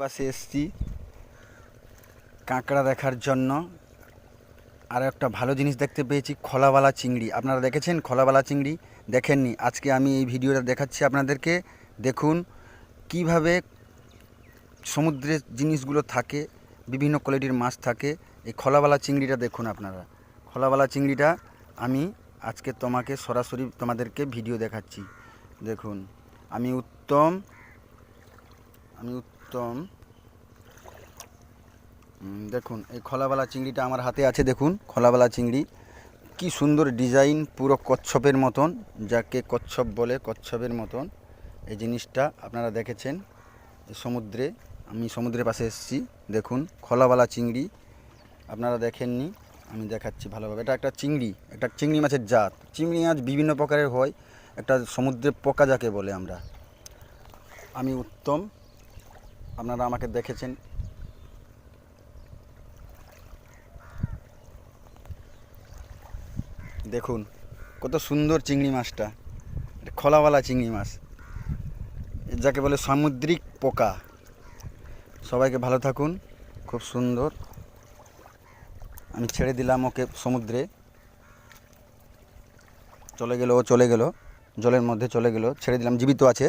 পাশে এসছি কাঁকড়া দেখার জন্য। আর একটা ভালো জিনিস দেখতে পেয়েছি, খোলাওয়ালা চিংড়ি। আপনারা দেখেছেন খোলাওয়ালা চিংড়ি? দেখেননি? আজকে আমি এই ভিডিওটা দেখাচ্ছি আপনাদেরকে। দেখুন কিভাবে সমুদ্রের জিনিসগুলো থাকে, বিভিন্ন কোয়ালিটির মাছ থাকে। এই খোলাওয়ালা চিংড়িটা দেখুন আপনারা। খোলাওয়ালা চিংড়িটা আমি আজকে সরাসরি তোমাদেরকে ভিডিও দেখাচ্ছি। দেখুন আমি উত্তম দেখুন এই খোলাওয়ালা চিংড়িটা আমার হাতে আছে। দেখুন খোলাওয়ালা চিংড়ি, কি সুন্দর ডিজাইন, পুরো কচ্ছপের মতন, যাকে কচ্ছপ বলে, কচ্ছপের মতন এই জিনিসটা আপনারা দেখেছেন। আমি সমুদ্রের পাশে এসেছি। দেখুন খোলাওয়ালা চিংড়ি, আপনারা দেখেননি, আমি দেখাচ্ছি ভালোভাবে। এটা একটা চিংড়ি মাছের জাত। চিংড়ি মাছ বিভিন্ন প্রকারের হয়, একটা সমুদ্রের পোকা যাকে বলে আমরা। আমি উত্তম, আপনারা আমাকে দেখেছেন। দেখুন কত সুন্দর চিংড়ি মাছটা, খোলাওয়ালা চিংড়ি মাছ, যাকে বলে সামুদ্রিক পোকা। সবাইকে ভালো থাকুন, খুব সুন্দর। আমি ছেড়ে দিলাম ওকে সমুদ্রে, ও চলে গেল, জলের মধ্যে চলে গেল, ছেড়ে দিলাম, জীবিত আছে।